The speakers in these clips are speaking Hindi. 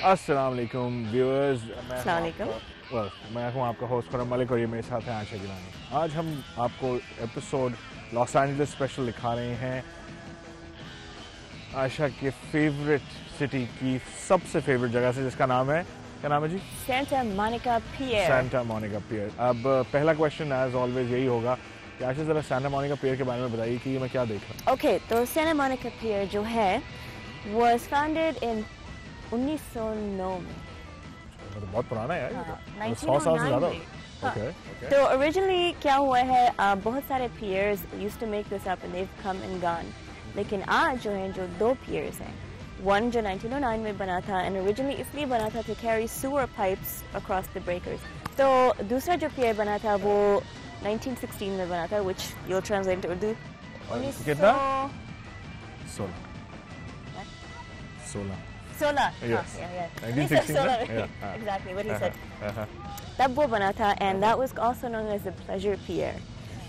अस्सलाम वालेकुम व्यूअर्स, मैं हूँ आपका होस्ट खुर्रम मलिक और ये मेरे साथ है आयशा गिलानी। आज हम आपको एपिसोड लॉस एंजलिस स्पेशल दिखा रहे हैं। आयशा के फेवरेट सिटी की सबसे फेवरेट जगह से, जिसका नाम है, क्या नाम है जी? सेंटा मोनिका पियर। सेंटा मोनिका पियर। अब पहला क्वेश्चन एज ऑलवेज यही होगा कि आयशा जरा सेंटा मोनिका पियर के बारे में बताइए कि ये मैं क्या देख रहा हूँ। ओके, तो सेंटा मोनिका पियर जो है was founded in 1909 में। तो बहुत पुराना है यार। हाँ, 100 साल से ज़्यादा। हाँ। Okay. तो ओरिजिनली क्या हुआ है, बहुत सारे peers used to make this up and they've come and gone, लेकिन आज जो है जो दो पियर्स हैं, वन जो 1909 में बना था एंड ओरिजिनली इसलिए बना था to carry sewer pipes across the breakers। तो दूसरा जो पियर बना था वो 1916 में बना था, which you'll translate to Urdu। कितना? 16। Yes. 1916। Exactly what he said। तब वो बना था and that was also known as the Pleasure Pier।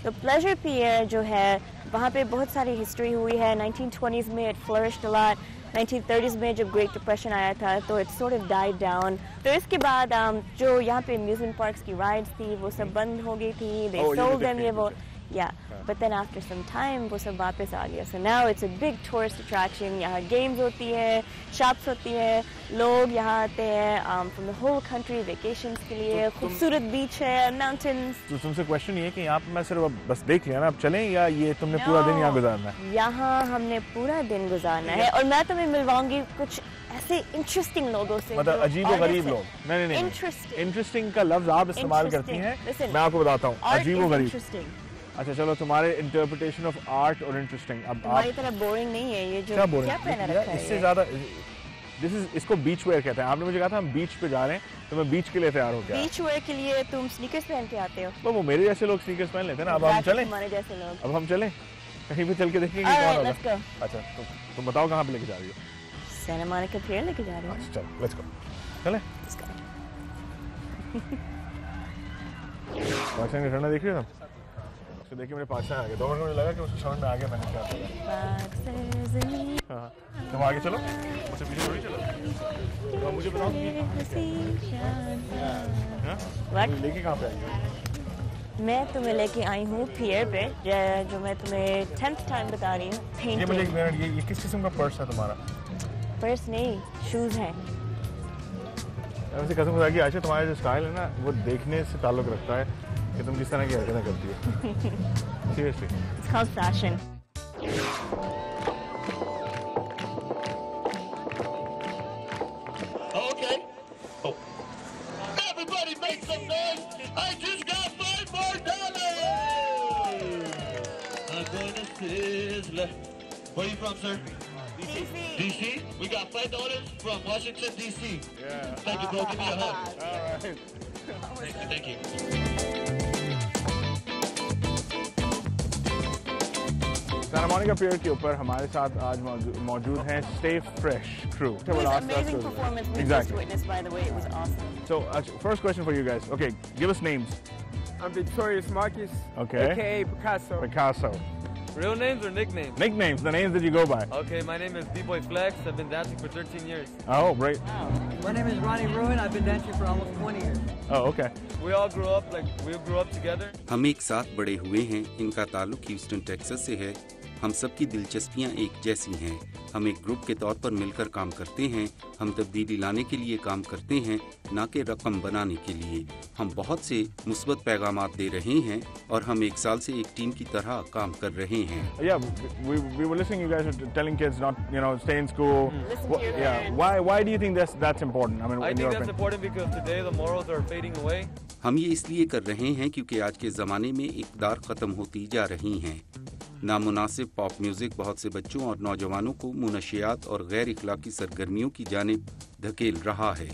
तो Pleasure Pier जो है वहाँ पे बहुत सारी हिस्ट्री हुई है। 1920s में it flourished a lot। 1930s में जब Great Depression आया था तो it sort of died down। तो इसके बाद जो यहाँ पे amusement parks की rides थी वो सब बंद हो गई थी। They sold them, ये वो, yeah। But then after some time वो सब वापस आ गया। So now it's a big tourist attraction। यहाँ games होती है, shops होती है, लोग यहाँ आते हैं from the whole country vacations के लिए। खूबसूरत beach है, mountains। तो तुमसे क्वेश्चन ये है कि यहाँ पे मैं सिर्फ बस देख लिया ना, अब चलें या ये तुमने पूरा दिन यहाँ गुजारना है? यहाँ हमने पूरा दिन गुजारना है और मैं तुम्हें मिलवाऊंगी कुछ ऐसे इंटरेस्टिंग लोगों से, मतलब अजीब और गरीब लोग। नहीं, इंटरेस्टिंग का लफ्ज आप इस्तेमाल करती हैं, मैं आपको बताता हूँ, अजीब और गरीब। अच्छा चलो, तुम्हारे इंटरप्रिटेशन ऑफ आर्ट और इंटरेस्टिंग। अब हमारी तरह बोरिंग नहीं है ये जो क्या पहना रखा है। इससे ज्यादा इसको बीच वेयर कहते हैं। आपने मुझे कहा था हम बीच पे जा रहे हैं, तो मैं बीच के लिए तैयार हो गया। बीच वेयर के लिए तुम स्नीकर्स पहन के आते हो? तो वो मेरे जैसे लोग स्नीकर्स पहन लेते हैं ना। अब हम चलें? हमारे जैसे लोग। अब हम चलें कहीं भी चल के देखेंगे कौन होगा। अच्छा तो तुम बताओ कहाँ पे लेके जा रही हो? सेंटा मोनिका पियर लेके जा रही हूँ। अच्छा चलो लेट्स गो, चलें। पाकिस्तान का झंडा देख रहे हो तुम? तो देखिए मेरे पाकिस्तान आ गया। 2 मिनट मुझे लगा कि उसको समझ में आ गया मैंने क्या कहा। हाँ तुम आगे चलो, मुझसे पीछे थोड़ी चलो। तो मुझे बताओ लेके कहाँ पे आई? मैं तुम्हें लेके आई हूँ पियर पे, जो मैं तुम्हें 10th टाइम बता रही हूँ। ये मुझे एक मिनट, ये किस किस्म का पर्स है तुम्हारा? पर्स नहीं, शूज हैं। वैसे कसम खुदा की आयशा, तुम्हारा जो स्टाइल है ना वो देखने से ताल्लुक रखता है कि तुम किस तरह की हरकतें करती हो। Seriously, it's called fashion. Okay. Oh. Everybody make some noise. I just got $5 more. I'm gonna sizzle. Where are you from, sir? DC? We got $5 from Washington, DC. Yeah. Thank you, bro. Give me a hug. All right. Thank you. Santa Monica pier के ऊपर हमारे साथ आज मौजूद हैं stay fresh crew. Amazing performance we just witnessed, by the way. It was awesome. So, first question for you guys. Okay, give us names. I'm Victorious Marcus, Okay. aka Picasso. Picasso. Real names or nicknames? Nicknames, the names that you go by. Okay, my name is B-Boy Flex. I've been dancing for 13 years. Oh, great. My name is Ronnie Ruin. I've been dancing for almost 20 years. Oh, okay. We all grew up together. हम एक साथ बड़े हुए हैं। इनका ताल्लुक ह्यूस्टन टेक्सास से है। हम सबकी दिलचस्पियां एक जैसी हैं। हम एक ग्रुप के तौर पर मिलकर काम करते हैं। हम तब्दीली लाने के लिए काम करते हैं, ना कि रकम बनाने के लिए। हम बहुत से मुस्बत पैगामात दे रहे हैं और हम एक साल से एक टीम की तरह काम कर रहे हैं। Yeah, we were listening. You guys are telling kids not, stay in school. Listen to your parents. Why do you think that's important? I mean, I in think your that's opinion. important because today the morals are fading away. हम ये इसलिए कर रहे हैं क्योंकि आज के ज़माने में इक़्तिदार ख़त्म होती जा रही हैं। नामुनासिब पॉप म्यूज़िक बहुत से बच्चों और नौजवानों को मुनशियात और गैर इखलाकी सरगर्मियों की जानिब धकेल रहा है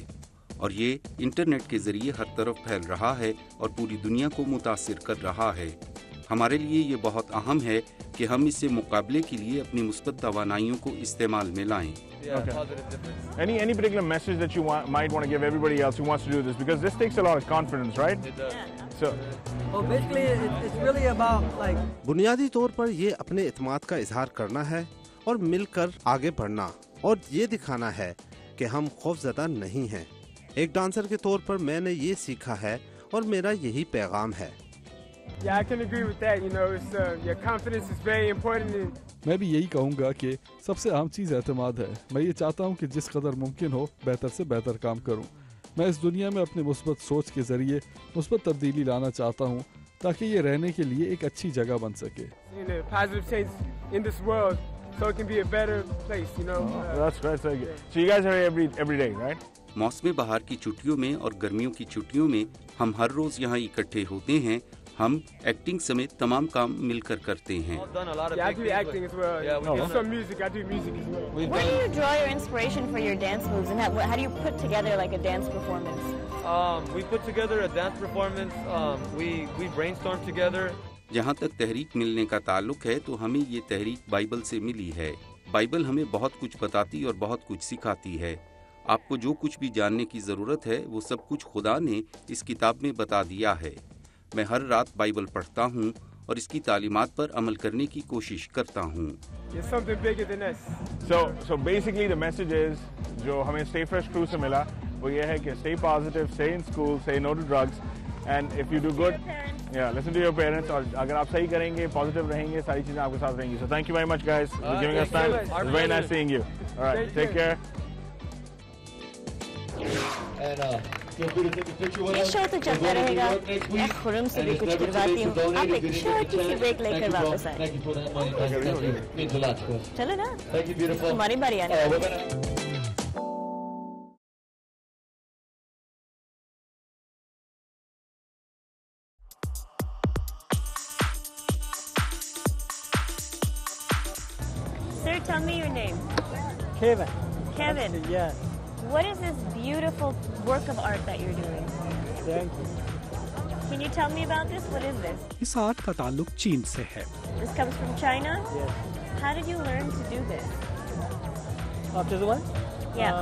और ये इंटरनेट के ज़रिए हर तरफ फैल रहा है और पूरी दुनिया को मुतासिर कर रहा है। हमारे लिए ये बहुत अहम है कि हम इससे मुकाबले के लिए अपनी मुस्बत तवानाइयों को इस्तेमाल में लाएं। Yeah, positive difference. Any particular message that you might want to give everybody else who wants to do this, because this takes a lot of confidence, right? It does. So, Well, basically, it's really about like. बुनियादी तौर पर ये अपने इत्मीनान का इजहार करना है और मिलकर आगे बढ़ना और ये दिखाना है कि हम खौफजदा नहीं हैं। एक डांसर के तौर पर मैंने ये सीखा है और मेरा यही पैगाम है। Yeah, I can agree with that. You know, it's your confidence is very important. मैं भी यही कहूँगा कि सबसे अहम चीज़ एतमाद है। मैं ये चाहता हूँ कि जिस कदर मुमकिन हो बेहतर से बेहतर काम करूँ। मैं इस दुनिया में अपने मुस्बत सोच के जरिए मुस्बत तब्दीली लाना चाहता हूँ ताकि ये रहने के लिए एक अच्छी जगह बन सके। Positive change in this world, so it can be a better place. You know. That's great. So you guys are here every day, right? मौसम बहार की छुट्टियों में और गर्मियों की छुट्टियों में हम हर रोज यहाँ इकट्ठे होते हैं। हम एक्टिंग समेत तमाम काम मिलकर करते हैं। Yeah, I do acting as well. Yeah, some music. I do music as well. Where do you draw your inspiration for your dance moves, and how do you put together like a dance performance? We put together a dance performance. We brainstorm together. जहाँ तक तहरीक मिलने का ताल्लुक है तो हमें ये तहरीक बाइबल से मिली है। बाइबल हमें बहुत कुछ बताती और बहुत कुछ सिखाती है। आपको जो कुछ भी जानने की जरूरत है वो सब कुछ खुदा ने इस किताब में बता दिया है। मैं हर रात बाइबल पढ़ता हूँ और इसकी तालीमात पर अमल करने की कोशिश करता हूँ। So basically the message is जो हमें Stay Fresh Crew से मिला वो ये है कि stay positive, stay in school, say no to drugs, and if you do good, listen to your parents. और अगर आप सही करेंगे, positive रहेंगे, सारी चीजें आपके साथ रहेंगी. So thank you very much guys for giving us time. It's very nice seeing you. All right, take care. And feel free to take a picture with ये us. शो तो चलता रहेगा। मैं खुरम से भी कुछ करवाती हूँ। आप एक छोटी सी ब्रेक लेकर वापस आए। Thank you for that money. Thank you. Means a lot to us. चलो ना। Thank you, beautiful. तुम्हारी बारी आने। We're gonna... Sir, tell me your name. Kevin. Kevin. Yeah. What is this beautiful work of art that you're doing? Thank you. Can you tell me about this? What is this? इस आर्ट का ताल्लुक चीन से है। This comes from China? Yes. How did you learn to do this? After the one? Yeah.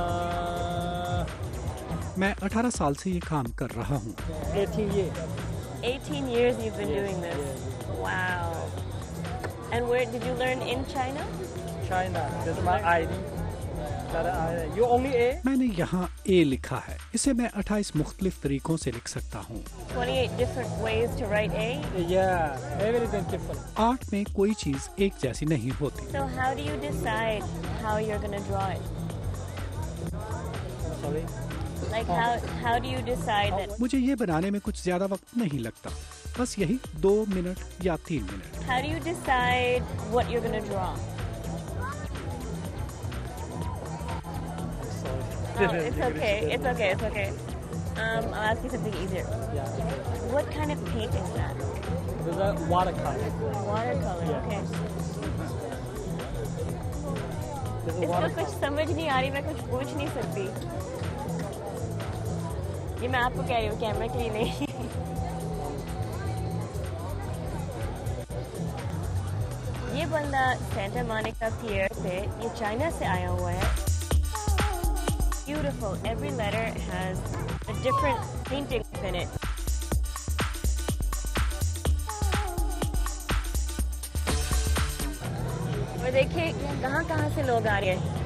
मैं 18 साल से ये काम कर रहा हूँ। 18 years. 18 years you've been doing this. Yes. Wow. And where did you learn in China? China. This is my ID. You only A? मैंने यहाँ A लिखा है। इसे मैं 28 मुख्तलिफ तरीकों से लिख सकता हूँ। 28 different ways to write A? Yeah, everything different. Art में कोई चीज एक जैसी नहीं होती। So how do you decide how you're going to draw it? Sorry? Like how do you decide that? मुझे ये बनाने में कुछ ज्यादा वक्त नहीं लगता, बस यही 2 मिनट या 3 minute. How do you decide what you're going to draw? Oh, it's okay. It's okay. It's okay. I'll ask you something easier. Yeah. What kind of paint is that? This is watercolor. Watercolor. Yeah. Okay. This is इसको watercolor. कुछ समझ नहीं आ रही, मैं कुछ पूछ नहीं सकती। ये मैं आपको कह रही हूँ, कैमरे के लिए नहीं। ये बंदा सेंटा मोनिका पियर से, ये चाइना से आया हुआ है। Beautiful. Every letter has a different painting in it. और देखिए कहाँ से लोग आ रहे हैं।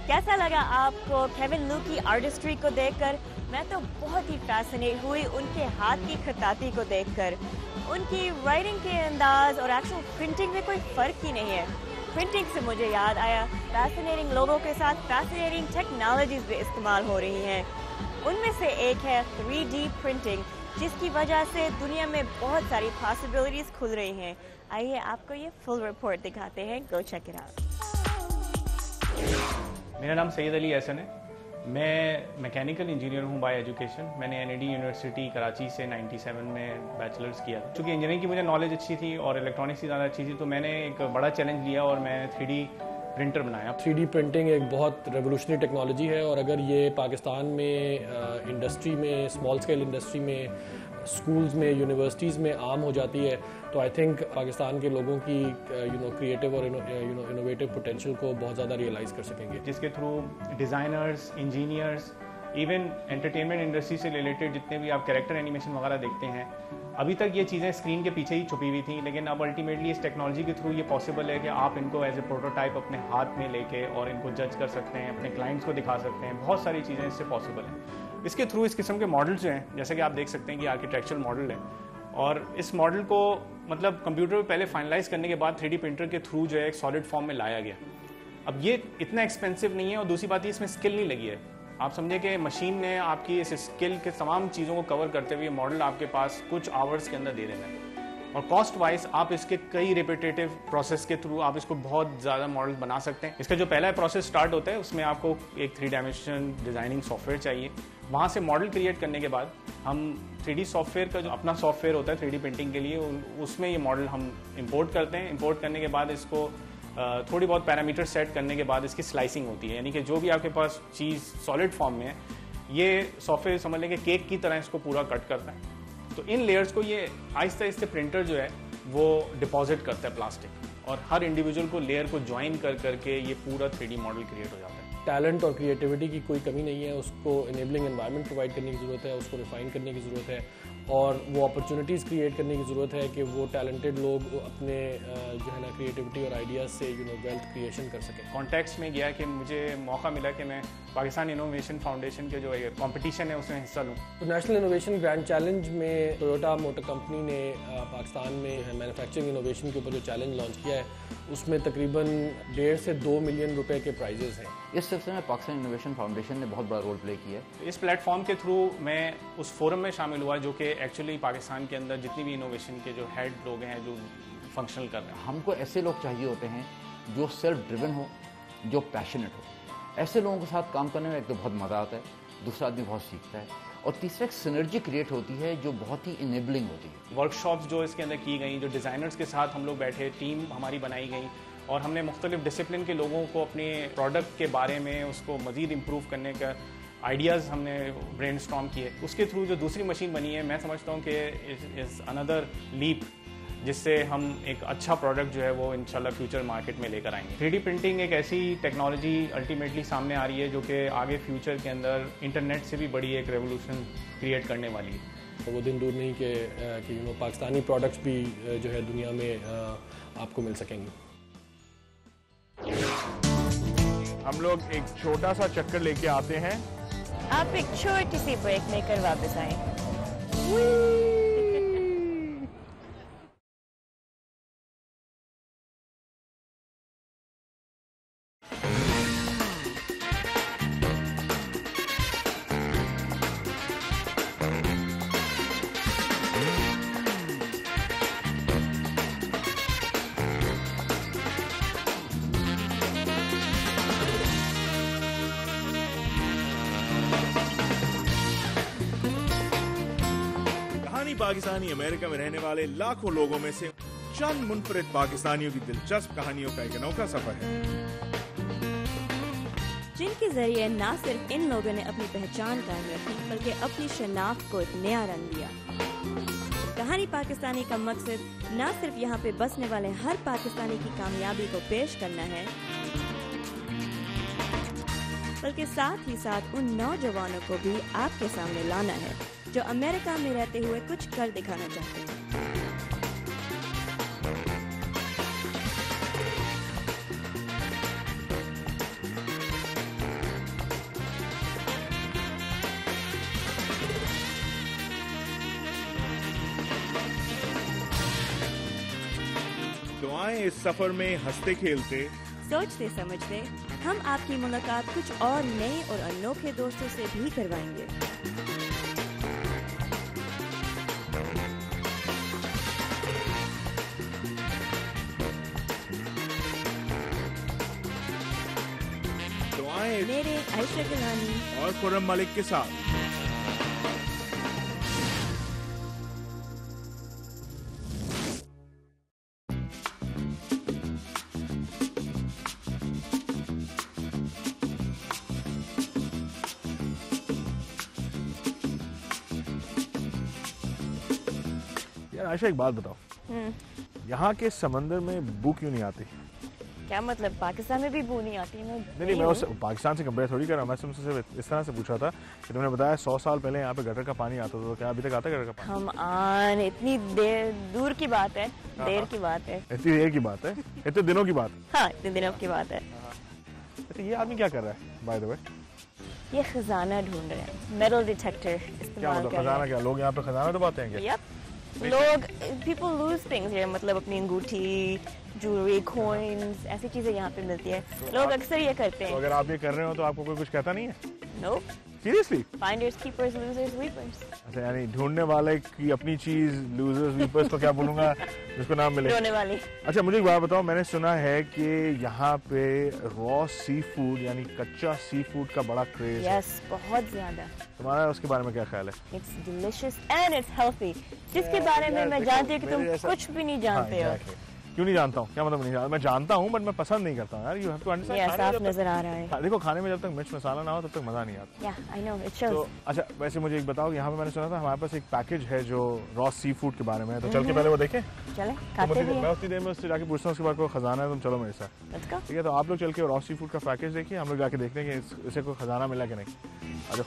कैसा लगा आपको केविन लू की आर्टिस्ट्री को देखकर? मैं तो बहुत ही फैसिनेट हुई उनके हाथ की खताती को देखकर। उनकी राइटिंग के अंदाज और एक्चुअल प्रिंटिंग में कोई फ़र्क ही नहीं है। प्रिंटिंग से मुझे याद आया, फैसिनेटिंग लोगों के साथ फैसिनेटिंग टेक्नोलॉजीज भी इस्तेमाल हो रही हैं। उनमें से एक है 3D प्रिंटिंग, जिसकी वजह से दुनिया में बहुत सारी पॉसिबिलिटीज़ खुल रही हैं। आइए आपको ये फुल रिपोर्ट दिखाते हैं। Go check it out. मेरा नाम सैयद अली एहसन है। मैं मैकेनिकल इंजीनियर हूँ बाय एजुकेशन। मैंने एनईडी यूनिवर्सिटी कराची से 97 में बैचलर्स किया था। चूँकि इंजीनियरिंग की मुझे नॉलेज अच्छी थी और इलेक्ट्रॉनिक्स की ज़्यादा अच्छी थी, तो मैंने एक बड़ा चैलेंज लिया और मैं 3D प्रिंटर बनाया। 3D प्रिंटिंग एक बहुत रेवोल्यूशनरी टेक्नोलॉजी है और अगर ये पाकिस्तान में इंडस्ट्री में, स्मॉल स्केल इंडस्ट्री में, स्कूल्स में, यूनिवर्सिटीज़ में आम हो जाती है तो आई थिंक पाकिस्तान के लोगों की क्रिएटिव और इनोवेटिव पोटेंशियल को बहुत ज़्यादा रियलाइज़ कर सकेंगे, जिसके through designers, engineers, even entertainment industry से रिलेटेड जितने भी आप कैरेक्टर एनिमेशन वगैरह देखते हैं, अभी तक ये चीज़ें स्क्रीन के पीछे ही छुपी हुई थी, लेकिन अब अल्टीमेटली इस टेक्नोलॉजी के थ्रू ये पॉसिबल है कि आप इनको एज ए प्रोटोटाइप अपने हाथ में लेके और इनको जज कर सकते हैं, अपने क्लाइंट्स को दिखा सकते हैं। बहुत सारी चीज़ें इससे पॉसिबल हैं। इसके थ्रू इस किस्म के मॉडल्स जो हैं, जैसे कि आप देख सकते हैं कि आर्किटेक्चरल मॉडल है और इस मॉडल को मतलब कंप्यूटर में पहले फाइनलाइज करने के बाद 3D प्रिंटर के थ्रू जो है एक सॉलिड फॉर्म में लाया गया। अब ये इतना एक्सपेंसिव नहीं है और दूसरी बात ये इसमें स्किल नहीं लगी है। आप समझे कि मशीन ने आपकी इस स्किल के तमाम चीज़ों को कवर करते हुए मॉडल आपके पास कुछ आवर्स के अंदर दे देना है और कॉस्ट वाइज आप इसके कई रिपीटेटिव प्रोसेस के थ्रू आप इसको बहुत ज़्यादा मॉडल बना सकते हैं। इसका जो पहला प्रोसेस स्टार्ट होता है उसमें आपको एक 3 डायमेंशन डिज़ाइनिंग सॉफ्टवेयर चाहिए। वहाँ से मॉडल क्रिएट करने के बाद हम 3D सॉफ्टवेयर का जो अपना सॉफ्टवेयर होता है 3D प्रिंटिंग के लिए, उसमें ये मॉडल हम इंपोर्ट करते हैं। इंपोर्ट करने के बाद इसको थोड़ी बहुत पैरामीटर सेट करने के बाद इसकी स्लाइसिंग होती है, यानी कि जो भी आपके पास चीज़ सॉलिड फॉर्म में है ये सॉफ्टवेयर समझ लें कि केक की तरह इसको पूरा कट करता है। तो इन लेयर्स को ये आहिस्ता आहिस्ता प्रिंटर जो है वो डिपॉजिट करता है प्लास्टिक और हर इंडिविजुअल को लेयर को ज्वाइन कर करके ये पूरा 3D मॉडल क्रिएट हो जाता है। टैलेंट और क्रिएटिविटी की कोई कमी नहीं है, उसको इनेबलिंग एनवायरनमेंट प्रोवाइड करने की ज़रूरत है, उसको रिफाइन करने की ज़रूरत है और वो अपॉर्चुनिटीज़ क्रिएट करने की ज़रूरत है कि वो टैलेंटेड लोग अपने जो है ना क्रिएटिविटी और आइडियाज़ से वेल्थ क्रिएशन कर सकें। कॉन्टेक्स्ट में गया कि मुझे मौका मिला कि मैं पाकिस्तान इनोवेशन फाउंडेशन के जो कंपटीशन है उसमें हिस्सा लूँ। तो नेशनल इनोवेशन ग्रैंड चैलेंज में टोयोटा मोटर कंपनी ने पाकिस्तान में मैन्युफैक्चरिंग इनोवेशन के ऊपर जो चैलेंज लॉन्च किया है उसमें तकरीबन 1.5 से 2 मिलियन रुपए के प्राइजेस हैं। इस सिलसिले में पाकिस्तान इनोवेशन फाउंडेशन ने बहुत बड़ा रोल प्ले किया है। इस प्लेटफॉर्म के थ्रू मैं उस फोरम में शामिल हुआ जो कि एक्चुअली पाकिस्तान के अंदर जितनी भी इनोवेशन के जो हेड लोग हैं जो फंक्शनल कर रहे हैं, हमको ऐसे लोग चाहिए होते हैं जो सेल्फ ड्रिवन हो, जो पैशनेट हो। ऐसे लोगों के साथ काम करने में एक तो बहुत मज़ा आता है, दूसरा आदमी बहुत सीखता है और तीसरा एक सिनर्जी क्रिएट होती है जो बहुत ही इनेबलिंग होती है। वर्कशॉप्स जो इसके अंदर की गई, जो डिज़ाइनर्स के साथ हम लोग बैठे, टीम हमारी बनाई गई और हमने मुख्तलिफ डिसिप्लिन के लोगों को अपने प्रोडक्ट के बारे में उसको मज़ीद इम्प्रूव करने का आइडियाज़ हमने ब्रेनस्टॉर्म किए। उसके थ्रू जो दूसरी मशीन बनी है मैं समझता हूँ कि इज़ अनदर लीप जिससे हम एक अच्छा प्रोडक्ट जो है वो इंशाल्लाह फ्यूचर मार्केट में लेकर आएंगे। 3D प्रिंटिंग एक ऐसी टेक्नोलॉजी अल्टीमेटली सामने आ रही है जो कि आगे फ्यूचर के अंदर इंटरनेट से भी बड़ी एक रेवोल्यूशन क्रिएट करने वाली है। वो दिन दूर नहीं कि पाकिस्तानी प्रोडक्ट्स भी जो है दुनिया में आपको मिल सकेंगे। हम लोग एक छोटा सा चक्कर लेके आते हैं, आप एक छोटी सी ब्रेक लेकर वापस आए। पाकिस्तानी अमेरिका में रहने वाले लाखों लोगों में से चंद मुनफरिद पाकिस्तानियों की दिलचस्प कहानियों का एक अनोखा सफर है, जिनके जरिए न सिर्फ इन लोगों ने अपनी पहचान कायम रखी बल्कि अपनी शनाख्त को एक नया रंग दिया। कहानी पाकिस्तानी का मकसद न सिर्फ यहाँ पे बसने वाले हर पाकिस्तानी की कामयाबी को पेश करना है बल्कि साथ ही साथ उन नौजवानों को भी आपके सामने लाना है जो अमेरिका में रहते हुए कुछ कर दिखाना चाहते हैं। तो आए इस सफर में हंसते खेलते, सोचते समझते हम आपकी मुलाकात कुछ और नए और अनोखे दोस्तों से भी करवाएंगे। मेरे आयशा गिलानी और खुर्रम मलिक के साथ आयशा एक बात बताओ, यहाँ के समंदर में बू क्यों नहीं आती? क्या मतलब, पाकिस्तान में भी बू नहीं आती? नहीं, मैं उस पाकिस्तान से कंपेयर थोड़ी कर रहा हूँ, मैं तुमसे सिर्फ इस तरह से पूछा था कि तुमने बताया 100 साल पहले यहाँ पे गटर का पानी आता था, तो क्या अभी तक आता है गटर का पानी? हम इतनी दूर की बात है, देर की बात है। इतनी देर की बात है, इतने दिनों की बात? हाँ, इतने दिनों की बात है। अच्छा, ये आदमी क्या कर रहा है बाय द वे? ये खजाना ढूंढ रहे हैं, मेटल डिटेक्टर इस्तेमाल कर रहे हैं। खजाना क्या, लोग यहाँ पे खजाना दबाते हैं क्या? लोग, people lose things here, मतलब अपनी अंगूठी, ज्वेलरी, कॉइन्स, ऐसी चीजें यहाँ पे मिलती है। लोग अक्सर ये करते हैं। तो अगर आप ये कर रहे हो तो आपको कोई कुछ कहता नहीं है? No. Seriously? Finders, keepers, losers, weepers. अच्छा, यानी ढूंढने वाले की अपनी चीज, losers, weepers को क्या बोलूँगा जिसको नाम मिले? ढूंढने वाली। अच्छा, मुझे एक बात बताओ, मैंने सुना है कि यहाँ पे रॉ सी फूड यानी कच्चा सी फूड का बड़ा क्रेज है। Yes, बहुत ज्यादा। तुम्हारा उसके बारे में क्या ख्याल है? It's delicious and it's healthy. जिसके बारे में मैं जानती हूँ कि तुम कुछ भी नहीं जानते हो। क्यों नहीं जानता हूँ? क्या मतलब नहीं जानता? मैं जानता हूँ बट मैं पसंद नहीं करता हूँ यार। You have to understand. साफ नजर आ रहा है। देखो, खाने में जब तक मिर्च मसाला ना हो तब तक मजा नहीं आता। Yeah, I know, it shows. तो अच्छा, वैसे मुझे एक बताओ, यहाँ पे मैंने सुना था हमारे पास एक पैकेज है जो रॉ सी फूड के बारे में है, तो चल के पहले वो देखें? चले, खाते भी हैं। मैं उतनी देर में उससे जाके पूछता हूँ उसके बाद कोई खजाना है, तुम चलो मेरे साथ। ठीक है, तो आप लोग चल के रॉ सी फूड का पैकेज देखिए, हम लोग जाके देखते हैं कि इसे कोई खजाना मिला कि नहीं। आ जाओ।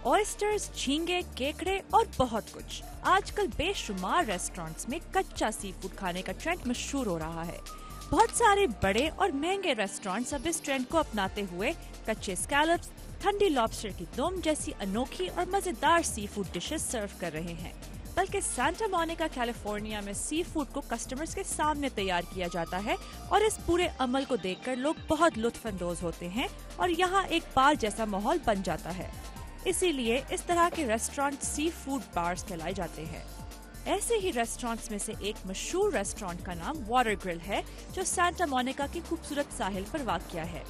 ऑयस्टर्स, झींगे, केकड़े और बहुत कुछ। आजकल बेशुमार रेस्टोरेंट्स में कच्चा सी फूड खाने का ट्रेंड मशहूर हो रहा है। बहुत सारे बड़े और महंगे रेस्टोरेंट्स अब इस ट्रेंड को अपनाते हुए कच्चे स्कैलप्स, ठंडी लॉबस्टर की दुम जैसी अनोखी और मजेदार सी फूड डिशेस सर्व कर रहे हैं। बल्कि सांता मोनिका, कैलिफोर्निया में सी फूड को कस्टमर्स के सामने तैयार किया जाता है और इस पूरे अमल को देखकर लोग बहुत लुत्फ अंदोज होते हैं और यहाँ एक बार जैसा माहौल बन जाता है। इसीलिए इस तरह के रेस्टोरेंट सी फूड बार्स कहलाए जाते हैं। ऐसे ही रेस्टोरेंट्स में से एक मशहूर रेस्टोरेंट का नाम वाटर ग्रिल है, जो सांता मोनिका की खूबसूरत साहिल पर वाक़या है।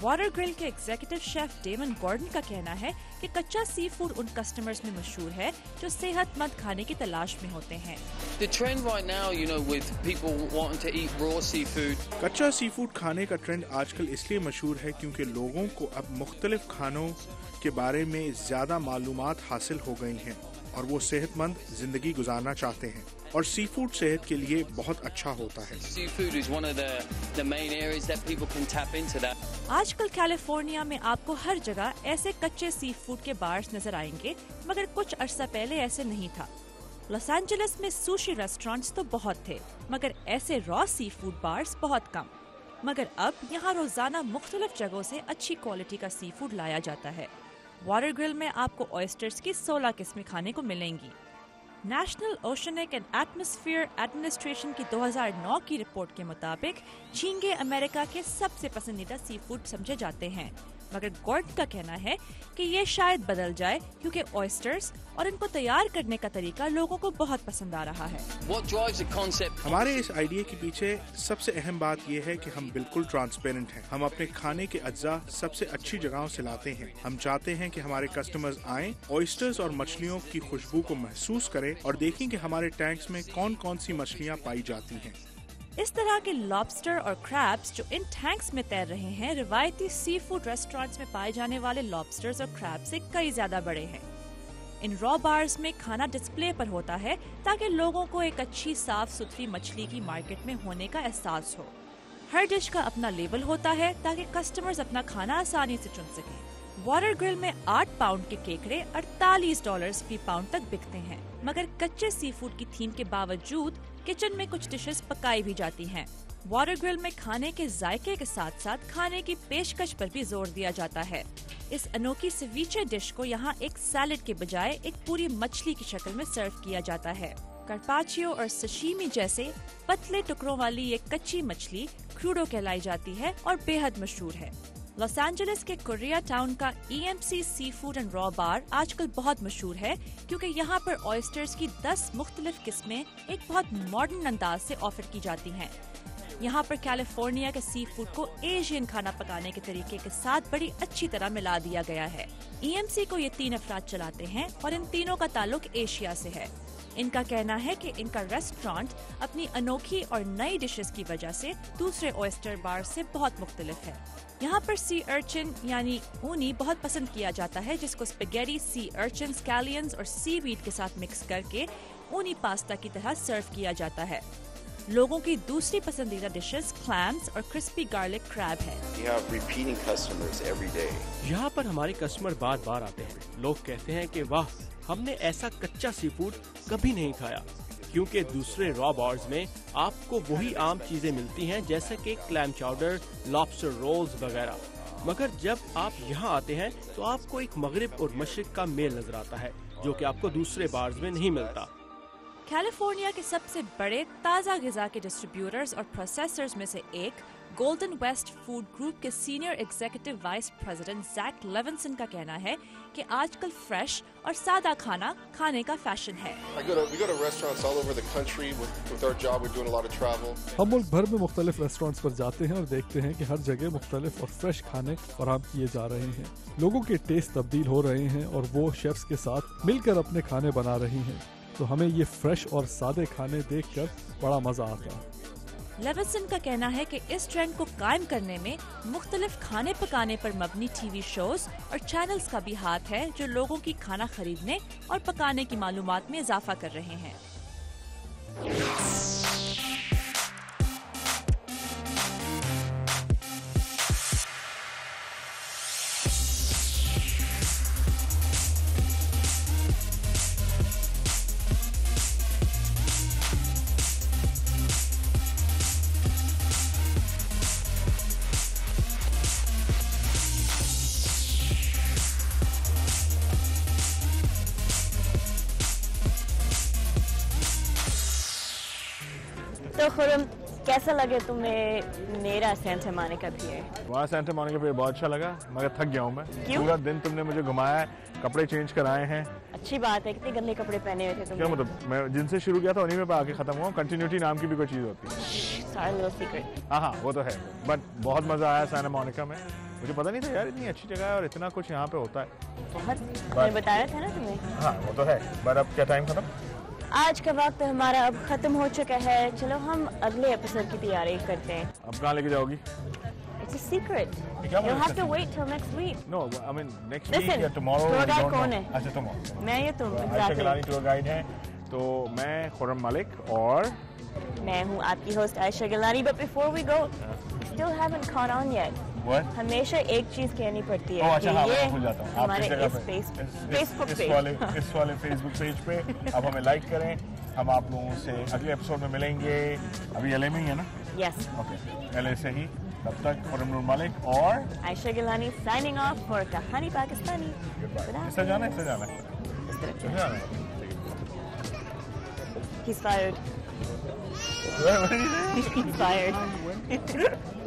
वाटर ग्रिल के एग्जीक्यूटिव शेफ डेमन गॉर्डन का कहना है कि कच्चा सी फूड उन कस्टमर्स में मशहूर है जो सेहतमंद खाने की तलाश में होते हैं। The trend right now, you know, with people wanting to eat raw seafood. कच्चा सी फूड खाने का ट्रेंड आजकल इसलिए मशहूर है क्योंकि लोगों को अब मुख्तलिफ खानों के बारे में ज्यादा मालूमात हासिल हो गई हैं और वो सेहतमंद जिंदगी गुजारना चाहते हैं और सी फूड सेहत के लिए बहुत अच्छा होता है। Seafood is one of the main areas that people can tap into that. आजकल कैलिफोर्निया में आपको हर जगह ऐसे कच्चे सी फूड के बार्स नजर आएंगे, मगर कुछ अरसा पहले ऐसे नहीं था। लॉस एंजलिस में सुशी रेस्टोरेंट्स तो बहुत थे, मगर ऐसे रॉ सी फूड बार्स बहुत कम। मगर अब यहाँ रोजाना मुख्तलिफ जगहों से अच्छी क्वालिटी का सी फूड लाया जाता है। वाटर ग्रिल में आपको ऑयस्टर्स की 16 किस्में खाने को मिलेंगी। National oceanic and atmosphere administration की 2009 की रिपोर्ट के मुताबिक झींगे अमेरिका के सबसे पसंदीदा सी फूड समझे जाते हैं, मगर गॉर्डन का कहना है कि ये शायद बदल जाए क्योंकि ऑयस्टर्स और इनको तैयार करने का तरीका लोगों को बहुत पसंद आ रहा है। हमारे इस आइडिया के पीछे सबसे अहम बात यह है कि हम बिल्कुल ट्रांसपेरेंट हैं। हम अपने खाने के अज्जा सबसे अच्छी जगहों से लाते हैं। हम चाहते हैं कि हमारे कस्टमर्स आएं, ऑयस्टर्स और मछलियों की खुशबू को महसूस करें और देखें कि हमारे टैंक्स में कौन कौन सी मछलियाँ पाई जाती हैं। इस तरह के लॉबस्टर और क्रैब्स जो इन टैंक्स में तैर रहे हैं, रिवायती सी फूड रेस्टोरेंट्स में पाए जाने वाले लॉबस्टर्स और क्रैब्स से कई ज्यादा बड़े हैं। इन रॉ बार्स में खाना डिस्प्ले पर होता है ताकि लोगों को एक अच्छी साफ सुथरी मछली की मार्केट में होने का एहसास हो। हर डिश का अपना लेबल होता है ताकि कस्टमर्स अपना खाना आसानी से चुन सकें। वाटर ग्रिल में 8 पाउंड के केकड़े $48 फी पाउंड तक बिकते हैं, मगर कच्चे सी फूड की थीम के बावजूद किचन में कुछ डिशेस पकाई भी जाती हैं। वाटर ग्रिल में खाने के जायके के साथ साथ खाने की पेशकश पर भी जोर दिया जाता है। इस अनोखी सेविचे डिश को यहाँ एक सैलेड के बजाय एक पूरी मछली की शक्ल में सर्व किया जाता है। कार्पाचियो और सशीमी जैसे पतले टुकड़ों वाली ये कच्ची मछली क्रूडो कहलाई जाती है और बेहद मशहूर है। लॉस एंजलिस के कोरिया टाउन का EMC seafood and raw bar आजकल बहुत मशहूर है क्योंकि यहाँ पर ऑयस्टर्स की 10 मुख्तलिफ किस्में एक बहुत मॉडर्न अंदाज से ऑफर की जाती हैं। यहाँ पर कैलिफोर्निया के सी फूड को एशियन खाना पकाने के तरीके के साथ बड़ी अच्छी तरह मिला दिया गया है। EMC को ये 3 अफराद चलाते हैं और इन तीनों का ताल्लुक एशिया से है। इनका कहना है कि इनका रेस्टोरेंट अपनी अनोखी और नई डिशेस की वजह से दूसरे ऑयस्टर बार से बहुत मुख्तलिफ है। यहाँ पर सी अर्चिन यानी ऊनी बहुत पसंद किया जाता है, जिसको स्पेगेटी, सी अर्चिन, स्कैलियंस और सीवीड के साथ मिक्स करके ऊनी पास्ता की तरह सर्व किया जाता है। लोगों की दूसरी पसंदीदा डिशेस क्लैम्स और क्रिस्पी गार्लिक क्रैब है। यहाँ पर हमारे कस्टमर बार बार आते हैं। लोग कहते हैं कि वाह, हमने ऐसा कच्चा सी फूड कभी नहीं खाया, क्योंकि दूसरे रॉ बार्स में आपको वही आम चीजें मिलती हैं जैसे कि क्लैम चाउडर, लॉबस्टर रोल्स वगैरह, मगर जब आप यहाँ आते हैं तो आपको एक मगरिब और मशरिक का मेल नजर आता है जो कि आपको दूसरे बार्स में नहीं मिलता। कैलिफोर्निया के सबसे बड़े ताज़ा ग़िज़ा के डिस्ट्रीब्यूटर्स और प्रोसेसर्स में से एक गोल्डन वेस्ट फूड ग्रुप के senior executive vice president Jack Levinson का कहना है कि आजकल फ्रेश और सादा खाना खाने का फैशन है। हम मुल्क भर में मुख्तलिफ रेस्टोरेंट्स पर जाते हैं और देखते हैं कि हर जगह मुख्तलिफ और फ्रेश खाने फराहम किए जा रहे हैं। लोगों के टेस्ट तब्दील हो रहे हैं और वो शेफ्स के साथ मिलकर अपने खाने बना रही हैं, तो हमें ये फ्रेश और सादे खाने देखकर बड़ा मजा आता है। लेविंसन का कहना है कि इस ट्रेंड को कायम करने में मुख्तलिफ खाने पकाने पर मबनी टीवी शोज और चैनल्स का भी हाथ है, जो लोगों की खाना खरीदने और पकाने की मालूमात में इजाफा कर रहे हैं। तो खुरम, कैसा लगे तुम्हें मेरा सेंटा मोनिका पियर? वहाँ सेंटा मोनिका पियर बहुत अच्छा लगा, मगर थक गया हूँ मैं। क्यों? पूरा दिन तुमने मुझे घुमाया है, कपड़े चेंज कराए हैं। अच्छी बात है, कितने गंदे कपड़े पहने हुए थे तुमने। क्या मतलब, मैं जिनसे शुरू किया था उन्हीं में आके खत्म हुआ। कंटिन्यूटी नाम की भी कोई चीज होती है। हाँ, वो तो है, बट बहुत मजा आया सेंटा मोनिका में। मुझे पता नहीं था यार इतनी अच्छी जगह है और इतना कुछ यहाँ पे होता है। बहुत, मैंने बताया था ना तुम्हें। हाँ, वो तो है, बट अब क्या टाइम खत्म? आज का वक्त हमारा अब खत्म हो चुका है। चलो हम अगले एपिसोड की तैयारी करते हैं। अब कहाँ लेके जाओगी? It's a secret. You'll have to wait till next week. No, I mean next week या tomorrow. टूर गाइड कौन है? अच्छा, tomorrow. मैं या तुम? आयशा गिलानी टूर गाइड है, तो मैं खुर्रम मलिक और मैं हूँ आपकी host Ayesha Gilani. But before we go, still haven't caught on yet. What? हमेशा एक चीज कहनी पड़ती है। अच्छा, हाँ, मैं भूल जाता हूँ। हमारे इस वाले फेसबुक पेज पे अब हमें लाइक करें। हम आप लोगों से अगले एपिसोड में मिलेंगे। अभी LA में ही है ना? Yes. Okay. LA से ही। तब तक खुर्रम मलिक और Ayesha Gilani signing off for कहानी पाकिस्तानी। इससे जाना है। He's fired. What did you say? He's fired.